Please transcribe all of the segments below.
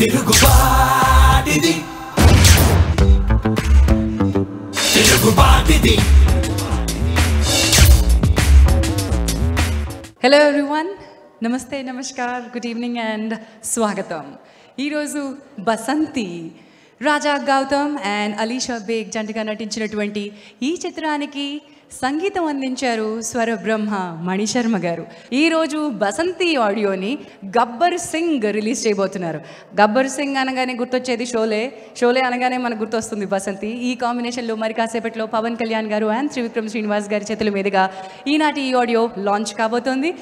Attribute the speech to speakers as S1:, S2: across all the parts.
S1: తిరుగుబాటిది తిరుగుబాటిది.
S2: Hello everyone, నమస్తే, namaskar, good evening and స్వాగతం. ఈరోజు బసంతి రాజా గౌతమ్ అండ్ అలీషా బేగ్ జంటగా నటించినటువంటి ఈ చిత్రానికి సంగీతం అందించారు స్వరబ్రహ్మ మణిశర్మ గారు. ఈరోజు బసంతి ఆడియోని గబ్బర్ సింగ్ రిలీజ్ చేయబోతున్నారు. గబ్బర్ సింగ్ అనగానే గుర్తొచ్చేది షోలే అనగానే మనకు గుర్తొస్తుంది బసంతి. ఈ కాంబినేషన్లో మరి కాసేపట్లో పవన్ కళ్యాణ్ గారు అండ్ త్రివిక్రమ్ శ్రీనివాస్ గారి చేతుల మీదుగా ఈనాటి ఈ ఆడియో లాంచ్ కాబోతోంది.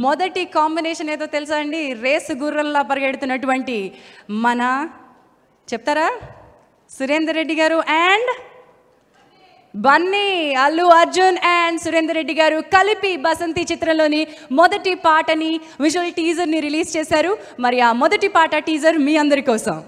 S2: మొదటి కాంబినేషన్ ఏదో తెలుసా అండి? రేసు గుర్రల్లా పరిగెడుతున్నటువంటి మన చెప్తారా సురేందర్ రెడ్డి గారు అండ్ బన్నీ, అల్లు అర్జున్ అండ్ సురేందర్ రెడ్డి గారు కలిపి బసంతి చిత్రంలోని మొదటి పాటని విజువల్ టీజర్ని రిలీజ్ చేశారు. మరి ఆ మొదటి పాట టీజర్ మీ అందరి కోసం.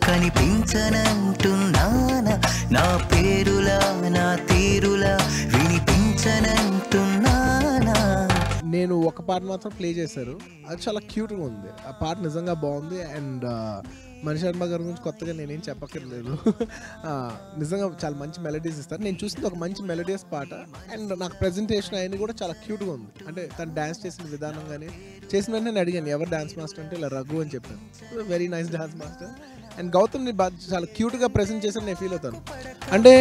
S3: కనిపించనంటున్నానా నా పేరులా నా తీరులా వినిపించనంటున్నానా.
S4: నేను ఒక పాట మాత్రం ప్లే చేశారు, అది చాలా క్యూట్గా ఉంది. ఆ పాట నిజంగా బాగుంది. అండ్ మణిశర్మ గారి గురించి కొత్తగా నేనేం చెప్పక్కర్లేదు. నిజంగా చాలా మంచి మెలడీస్ ఇస్తారు. నేను చూసింది ఒక మంచి మెలడీస్ పాట. అండ్ నాకు ప్రజెంటేషన్ అయిన కూడా చాలా క్యూట్గా ఉంది. అంటే తను డ్యాన్స్ చేసిన విధానం కానీ చేసిన వెంటనే నేను అడిగాను ఎవరు డ్యాన్స్ మాస్టర్ అంటే ఇలా రఘు అని చెప్పాను. Very nice dance master. And గౌతమ్ని చాలా క్యూట్గా ప్రెజెంట్ చేశాను నేను ఫీల్ అవుతాను. అంటే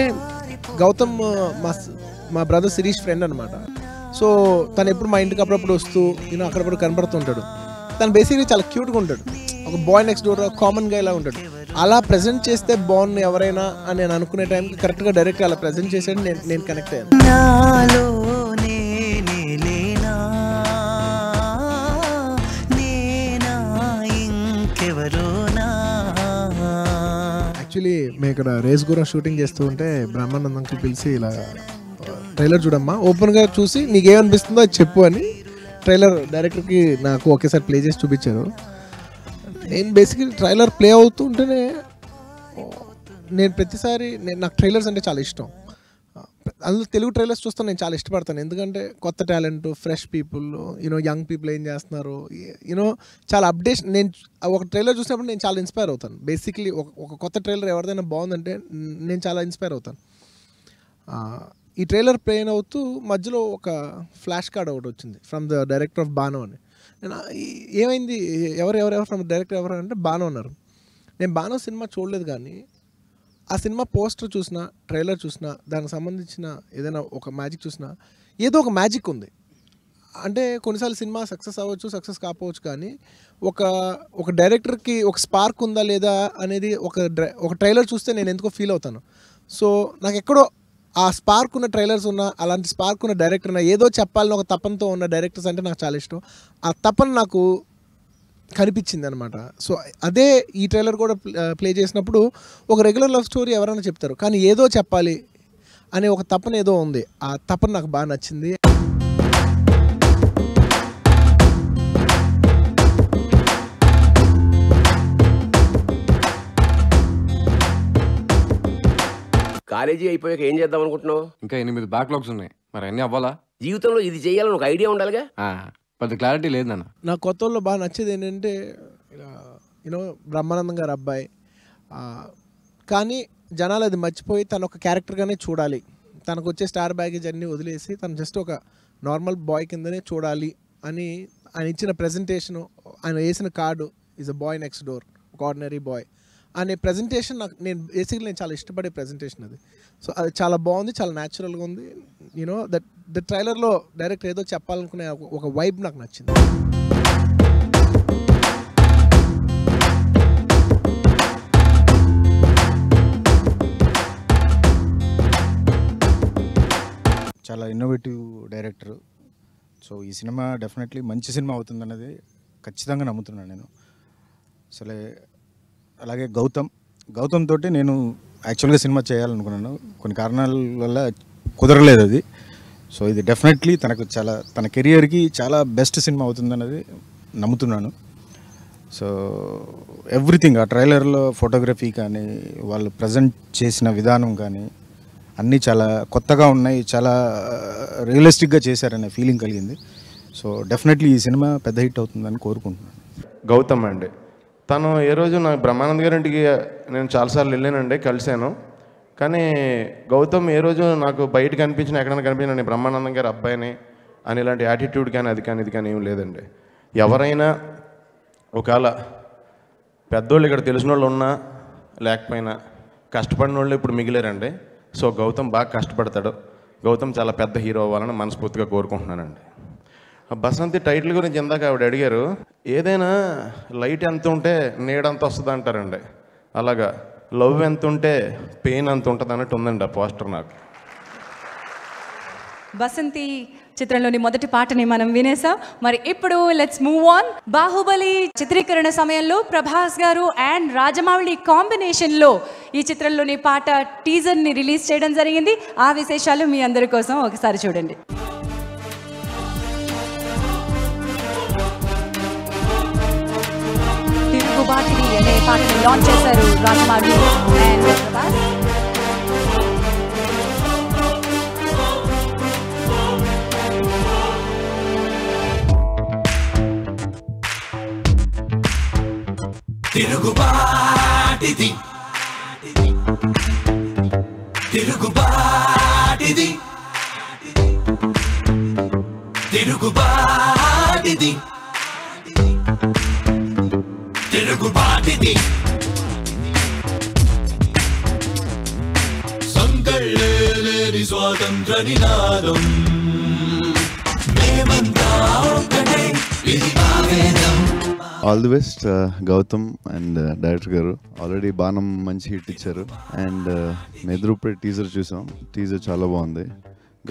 S4: గౌతమ్ మా బ్రదర్ శిరీష్ ఫ్రెండ్ అనమాట. సో తను ఎప్పుడు మా ఇంటికి అప్పుడప్పుడు వస్తూ అక్కడప్పుడు కనబడుతుంటాడు. తను బేసిక్లీ చాలా క్యూట్గా ఉంటాడు. ఒక బాయ్ నెక్స్ట్ డోర్ కామన్ గా ఇలా ఉంటాడు. అలా ప్రెజెంట్ చేస్తే బాగుంది ఎవరైనా అని నేను అనుకునే టైంకి కరెక్ట్గా డైరెక్ట్ అలా ప్రెజెంట్ చేసాడు. నేను కనెక్ట్ అయ్యాను. యాక్చువల్లీ మేము ఇక్కడ రేస్ గుర్రం షూటింగ్ చేస్తూ ఉంటే బ్రహ్మానందంకి పిలిచి ఇలా ట్రైలర్ చూడమ్మా, ఓపెన్గా చూసి నీకేమనిపిస్తుందో అది చెప్పు అని ట్రైలర్ డైరెక్టర్కి నాకు ఒకేసారి ప్లే చేసి చూపించారు. నేను బేసిక్లీ ట్రైలర్ ప్లే అవుతుంటేనే నేను ప్రతిసారి నాకు ట్రైలర్స్ అంటే చాలా ఇష్టం. అందులో తెలుగు ట్రైలర్స్ చూస్తాను, నేను చాలా ఇష్టపడతాను. ఎందుకంటే కొత్త talent, fresh people, young people ఏం చేస్తున్నారు, చాలా అప్డేషన్. నేను ఒక ట్రైలర్ చూసినప్పుడు నేను చాలా ఇన్స్పైర్ అవుతాను. బేసిక్లీ ఒక కొత్త ట్రైలర్ ఎవరిదైనా బాగుందంటే నేను చాలా ఇన్స్పైర్ అవుతాను. ఈ ట్రైలర్ ప్లే అవుతూ మధ్యలో ఒక ఫ్లాష్ కార్డ్ ఒకటి వచ్చింది from the director of Bano అని. నేను ఏమైంది ఎవరు ఫ్రమ్ డైరెక్టర్ ఎవరు అంటే బానో అన్నారు. నేను బానో సినిమా చూడలేదు, కానీ ఆ సినిమా పోస్టర్ చూసినా, ట్రైలర్ చూసినా, దానికి సంబంధించిన ఏదైనా ఒక మ్యాజిక్ చూసినా ఏదో ఒక మ్యాజిక్ ఉంది. అంటే కొన్నిసార్లు సినిమా సక్సెస్ అవ్వచ్చు, సక్సెస్ కాకపోవచ్చు, కానీ ఒక డైరెక్టర్కి ఒక స్పార్క్ ఉందా లేదా అనేది ఒక ట్రైలర్ చూస్తే నేను ఎందుకో ఫీల్ అవుతాను. సో నాకు ఎక్కడో ఆ స్పార్క్ ఉన్న ట్రైలర్స్ ఉన్న, అలాంటి స్పార్క్ ఉన్న డైరెక్టర్ ఉన్న, ఏదో చెప్పాలని ఒక తపనతో ఉన్న డైరెక్టర్స్ అంటే నాకు చాలా ఇష్టం. ఆ తపన నాకు కనిపించింది అనమాట. సో అదే ఈ ట్రైలర్ కూడా ప్లే చేసినప్పుడు ఒక రెగ్యులర్ లవ్ స్టోరీ ఎవరైనా చెప్తారు, కానీ ఏదో చెప్పాలి అనే ఒక తపన ఏదో ఉంది. ఆ తపన నాకు బాగా నచ్చింది.
S5: కాలేజీ అయిపోయాక ఏం చేద్దాం అనుకుంటున్నావు?
S6: ఇంకా 8 బ్యాక్లాగ్స్ ఉన్నాయి, మరి అన్నీ అవ్వాలా?
S5: జీవితంలో ఇది చేయాలని ఒక ఐడియా ఉండాలిగా.
S6: పెద్ద క్లారిటీ లేదు నాన్న.
S4: నాకు కొత్తలో బాగా నచ్చేది ఏంటంటే బ్రహ్మానందం గారు అబ్బాయి, కానీ జనాలు అది మర్చిపోయి తను ఒక క్యారెక్టర్గానే చూడాలి, తనకు వచ్చే స్టార్ బ్యాగేజ్ అన్నీ వదిలేసి తను జస్ట్ ఒక నార్మల్ బాయ్ కిందనే చూడాలి అని ఆయన ఇచ్చిన ప్రెజెంటేషను, ఆయన వేసిన card is a boy next door, ఒక ఆర్డినరీ బాయ్ అనే ప్రెజెంటేషన్ నేను బేసిక్లీ చాలా ఇష్టపడే ప్రెజెంటేషన్ అది. సో అది చాలా బాగుంది, చాలా న్యాచురల్గా ఉంది. ద ట్రైలర్లో డైరెక్టర్ ఏదో చెప్పాలనుకునే ఒక వైబ్ నాకు నచ్చింది.
S1: చాలా ఇన్నోవేటివ్ డైరెక్టర్. సో ఈ సినిమా డెఫినెట్లీ మంచి సినిమా అవుతుందన్నది ఖచ్చితంగా నమ్ముతున్నాను నేను. అసలే అలాగే గౌతమ్ తోటి నేను యాక్చువల్గా సినిమా చేయాలనుకున్నాను, కొన్ని కారణాల వల్ల కుదరలేదు అది. సో ఇది డెఫినెట్లీ తన కెరియర్కి చాలా బెస్ట్ సినిమా అవుతుందన్నది నమ్ముతున్నాను. సో ఎవ్రీథింగ్ ఆ ట్రైలర్లో ఫోటోగ్రఫీ కానీ వాళ్ళు ప్రజెంట్ చేసిన విధానం కానీ అన్నీ చాలా కొత్తగా ఉన్నాయి, చాలా రియలిస్టిక్గా చేశారనే ఫీలింగ్ కలిగింది. సో డెఫినెట్లీ ఈ సినిమా పెద్ద హిట్ అవుతుందని కోరుకుంటున్నాను.
S7: గౌతమ్ అండి, తను ఏ రోజు నాకు బ్రహ్మానంద్ గారింటికి నేను చాలాసార్లు వెళ్ళానండి, కలిశాను. కానీ గౌతమ్ ఏ రోజు నాకు బయట కనిపించిన ఎక్కడైనా కనిపించిన నేను బ్రహ్మానందం గారి అబ్బాయిని అని ఇలాంటి యాటిట్యూడ్ కానీ అది కానీ ఇది కానీ ఏం లేదండి. ఎవరైనా ఒకవేళ పెద్దోళ్ళు ఇక్కడ తెలిసిన వాళ్ళు ఉన్నా లేకపోయినా కష్టపడిన వాళ్ళు ఇప్పుడు మిగిలేరండి. సో గౌతమ్ బాగా కష్టపడతాడు. గౌతమ్ చాలా పెద్ద హీరో అవ్వాలని మనస్ఫూర్తిగా కోరుకుంటున్నానండి. బసంతి టైటిల్ గురించి ఇందాక ఆవిడ అడిగారు. ఏదైనా లైట్ ఎంత ఉంటే నీడంత వస్తుంది అంటారండి, అలాగా లవ్ ఎంత ఉంటే పెయిన్ అంత ఉంటుంది అన్నట్టు ఉందండి ఆ పోస్టర్ నాకు.
S2: బసంతి చిత్రంలోని మొదటి పాటని మనం వినేసాం. మరి ఇప్పుడు లెట్స్ మూవ్ ఆన్. బాహుబలి చిత్రీకరణ సమయంలో ప్రభాస్ గారు అండ్ రాజమౌళి కాంబినేషన్లో ఈ చిత్రంలోని పాట టీజర్ని రిలీజ్ చేయడం జరిగింది. ఆ విశేషాలు మీ అందరి కోసం ఒకసారి చూడండి. తిరుగుబాటిని అనే పాటని లాంచ్ చేశారు రాజమౌళి అండ్ ప్రభాస్.
S3: తిరుగుబాటిది తిరుగుబాటిది తిరుగుబాటిది తిరుగుబాటిది సంకళ్ళేలేని స్వాతంత్ర నినాదం మేమంతా ఒక్కటే ఇది ఆవేదం.
S8: All the best Gautam and director గారు. ఆల్రెడీ బాణం మంచి హిట్ ఇచ్చారు అండ్ మెదరూపే టీజర్ చూసాం. టీజర్ చాలా బాగుంది.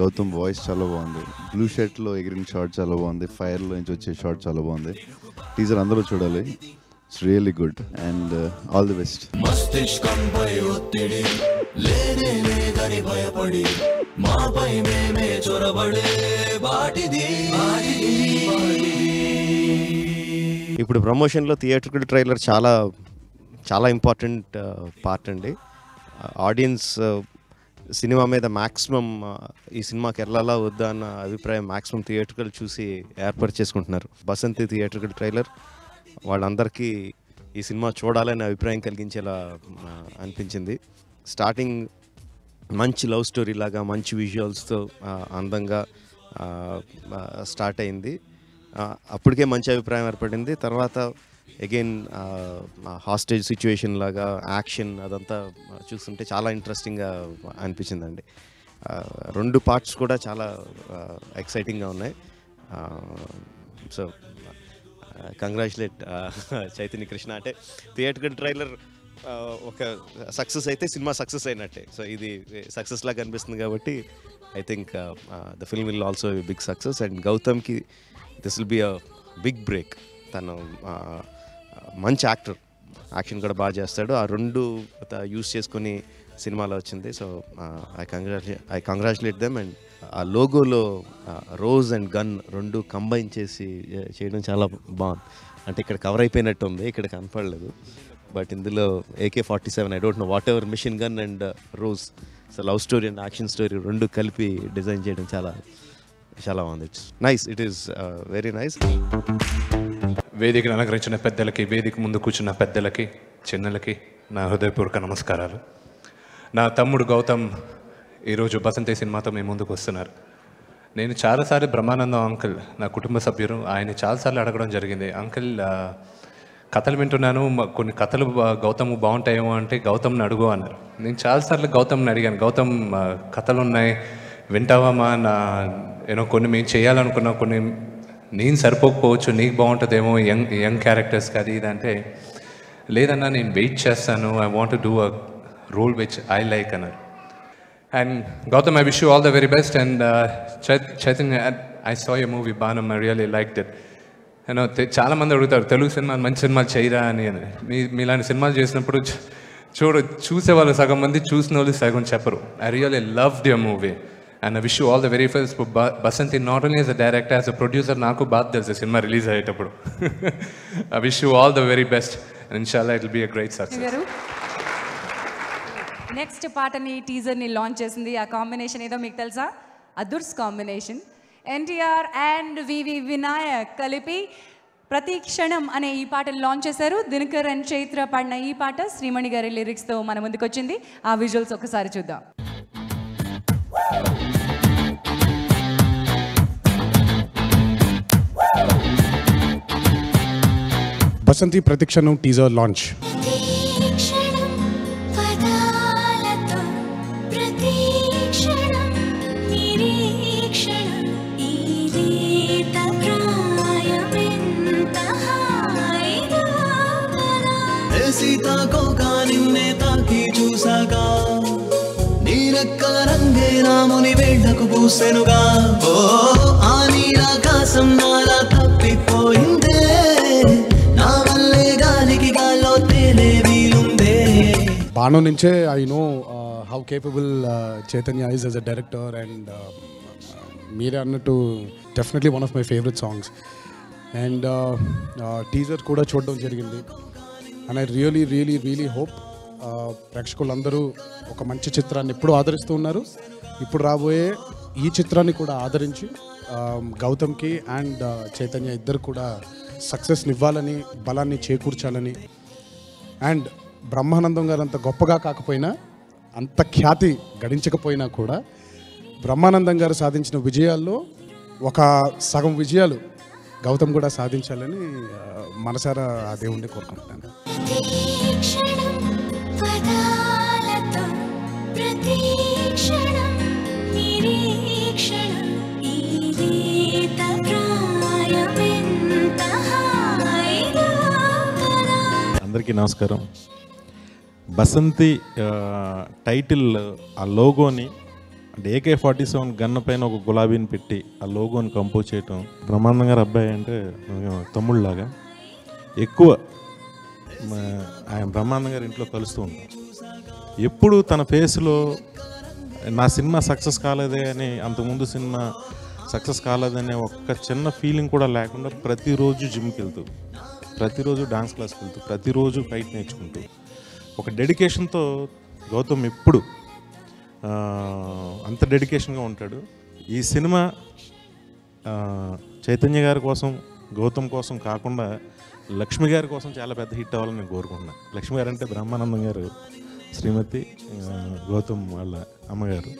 S8: గౌతమ్ వాయిస్ చాలా బాగుంది. బ్లూ షర్ట్లో ఎగిరిన షార్ట్ చాలా బాగుంది. ఫైర్లో నుంచి వచ్చే షార్ట్ చాలా బాగుంది. టీజర్ అందరూ చూడాలి. It's really good and all the best.
S3: మస్తిష్కంపై ఒత్తిడి లేనే లేదని భయపడి మాపై మేమే చొరబడే వాటిది.
S9: ఇప్పుడు ప్రమోషన్లో థియేట్రికల్ ట్రైలర్ చాలా చాలా ఇంపార్టెంట్ పార్ట్ అండి. ఆడియన్స్ సినిమా మీద మ్యాక్సిమం ఈ సినిమాకి వెళ్ళాలా వద్దా అన్న అభిప్రాయం మ్యాక్సిమం థియేట్రికల్ చూసి ఏర్పాటు చేసుకుంటున్నారు. బసంతి థియేట్రికల్ ట్రైలర్ వాళ్ళందరికీ ఈ సినిమా చూడాలనే అభిప్రాయం కలిగించేలా అనిపించింది. స్టార్టింగ్ మంచి లవ్ స్టోరీ లాగా మంచి విజువల్స్తో అందంగా స్టార్ట్ అయింది. అప్పటికే మంచి అభిప్రాయం ఏర్పడింది. తర్వాత అగైన్ హాస్టేజ్ సిచ్యువేషన్ లాగా యాక్షన్ అదంతా చూస్తుంటే చాలా ఇంట్రెస్టింగ్గా అనిపించిందండి. రెండు పార్ట్స్ కూడా చాలా ఎక్సైటింగ్గా ఉన్నాయి. So congratulate Chaitanya Krishna. అంటే థియేటర్ ట్రైలర్ ఒక సక్సెస్ అయితే సినిమా సక్సెస్ అయినట్టే. సో ఇది సక్సెస్ లాగా అనిపిస్తుంది కాబట్టి I think the film will also big success. And గౌతమ్కి this will be a big break. తను మంచి యాక్షన్ కూడా బాగా చేస్తాడు. ఆ రెండు యూస్ చేసుకొని సినిమాలో వచ్చింది. So I congratulate them. And ఆ లోగోలో రోజ్ అండ్ గన్ రెండు కంబైన్ చేసి చేయడం చాలా బాగుంది. అంటే ఇక్కడ కవర్ అయిపోయినట్టు ఉంది, ఇక్కడ కనపడలేదు. బట్ ఇందులో AK-47 I don't know whatever machine gun and rose. So love story and action story రెండు కలిపి డిజైన్ చేయడం చాలా చాలా బాగుంది. It's nice. It is very nice.
S10: వేదికను అలంకరించిన పెద్దలకి, వేదిక ముందు కూర్చున్న పెద్దలకి, చిన్నలకి నా హృదయపూర్వక నమస్కారాలు. నా తమ్ముడు గౌతమ్ ఈరోజు బసంతి సినిమాతో మేము ముందుకు వస్తున్నారు. నేను చాలాసార్లు బ్రహ్మానందం అంకుల్, నా కుటుంబ సభ్యులు, ఆయన చాలాసార్లు అడగడం జరిగింది, అంకుల్ కథలు వింటున్నాను, కొన్ని కథలు గౌతమ్ బాగుంటాయేమో అంటే గౌతమ్ని అడుగు అన్నారు. నేను చాలాసార్లు గౌతమ్ని అడిగాను, గౌతమ్ కథలు ఉన్నాయి వింటావా కొన్ని మేము చేయాలనుకున్నాం, కొన్ని నేను సరిపోకపోవచ్చు, నీకు బాగుంటుందేమో యంగ్ క్యారెక్టర్స్కి అది ఇది అంటే, లేదన్నా నేను వెయిట్ చేస్తాను, I want do a role which I like అన్నారు. And Gautam, I wish you all the very best. And Chaitanya, I saw your movie Banam. I really liked it. చాలా మంది అడుగుతారు తెలుగు సినిమాలు మంచి సినిమాలు చేయరా అని. మీలాంటి సినిమాలు చేసినప్పుడు చూసేవాళ్ళు సగం మంది, చూసిన వాళ్ళు సగం చెప్పరు. I really loved your movie. And I wish you all the very best for Basanti, not only as a director, as a producer. Naku baat telsu cinema release ayetappudu. I wish you all the very best, and inshallah it will be a great success.
S2: Next పాటని టీజర్ని launch చేసింది. ఆ combination ఏదో మీకు తెలుసా? అదుర్స్ combination. NTR and వివి వినాయక్ కలిపి ప్రతి క్షణం అనే ఈ పాటను లాంచ్ చేశారు. దినకర్ అండ్ చైత్ర పాడిన ఈ పాట శ్రీమణి గారి లిరిక్స్తో మన ముందుకు వచ్చింది. ఆ విజువల్స్ ఒకసారి చూద్దాం.
S11: బసంతి ప్రతిక్షణం టీజర్ లాంచ్.
S3: సీతా కోకా నిన్నే తాకి చూసాగా నీరెక్కల రంగే రాముని వేళ్లకు పూసెనుగా. ఓ ఆ నీరాకాశం నాలా తప్పిపోయిందే, నా వల్లే గాలికి గాల్లో తేలే వీలుందే.
S11: బాణం నుంచే I know how capable Chaitanya is as a director. And మీరే అన్నట్టు definitely one of my favourite songs. And teaser కూడా చూడడం జరిగింది. అండ్ ఐ రియలీ హోప్ ప్రేక్షకులందరూ ఒక మంచి చిత్రాన్ని ఎప్పుడు ఆదరిస్తూ ఉన్నారు. ఇప్పుడు రాబోయే ఈ చిత్రాన్ని కూడా ఆదరించి గౌతమ్కి అండ్ చైతన్య ఇద్దరు కూడా సక్సెస్ని ఇవ్వాలని, బలాన్ని చేకూర్చాలని. అండ్ బ్రహ్మానందం గారు అంత గొప్పగా కాకపోయినా, అంత ఖ్యాతి గడించకపోయినా కూడా బ్రహ్మానందం గారు సాధించిన విజయాల్లో ఒక సగం విజయాలు గౌతమ్ కూడా సాధించాలని మనసారా ఆ దేవుణ్ణి కోరుకుంటున్నాను.
S12: అందరికీ నమస్కారం. బసంతి టైటిల్, ఆ లోగోని అంటే AK-47 గన్న పైన ఒక గులాబీని పెట్టి ఆ లోగోని కంపోజ్ చేయటం, బ్రహ్మానందం గారు అబ్బాయి అంటే తమ్ముళ్ళలాగా ఎక్కువ ఆయన బ్రహ్మానందం గారి ఇంట్లో కలుస్తూ ఉంటాం. ఎప్పుడు తన ఫేస్లో నా సినిమా సక్సెస్ కాలేదే అని, అంతకుముందు సినిమా సక్సెస్ కాలేదనే ఒక్క చిన్న ఫీలింగ్ కూడా లేకుండా ప్రతిరోజు జిమ్కి వెళ్తూ, ప్రతిరోజు డాన్స్ క్లాస్కి వెళ్తూ, ప్రతిరోజు ఫైట్ నేర్చుకుంటూ ఒక డెడికేషన్తో గౌతమ్ ఎప్పుడు అంత డెడికేషన్గా ఉంటాడు. ఈ సినిమా చైతన్య గారి కోసం, గౌతమ్ కోసం కాకుండా లక్ష్మి గారి కోసం చాలా పెద్ద హిట్ అవ్వాలని నేను కోరుకుంటున్నాను. లక్ష్మి గారు అంటే బ్రహ్మానందం గారు శ్రీమతి, గౌతమ్ వాళ్ళ అమ్మగారు.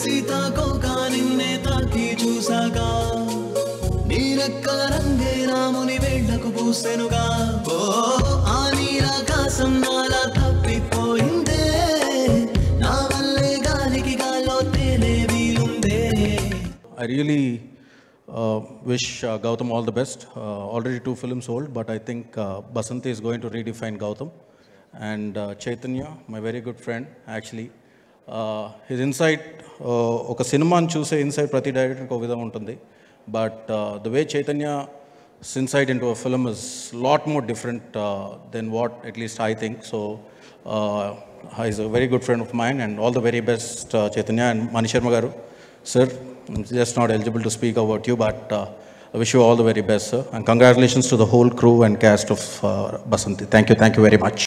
S3: సీతా కోకా నిన్నే తాకి చూసాగా నీరెక్కల రంగే రాముని వేళ్లకు పూసెనుగా. ఓ ఆ నీరాకాశం నాలా తప్పిపోయిందే, నా వల్లే గాలికి గాల్లో తేలే వీలుందే.
S13: I really wish Gautam all the best. Already 2 films old, but I think Basanti is going to redefine Gautam. And Chaitanya, my very good friend, actually. His insight, ఒక సినిమాని చూసే ఇన్సైట్ ప్రతి డైరెక్టర్కి ఒక విధంగా ఉంటుంది. But the way Chaitany's insight into a film is a lot more different than what at least I think. So he's a very good friend of mine, and all the very best Chaitanya. And Mani Sharma garu, sir, I'm just not eligible to speak about you, but I wish you all the very best, sir. And congratulations to the whole crew and cast of Basanti. Thank you very much.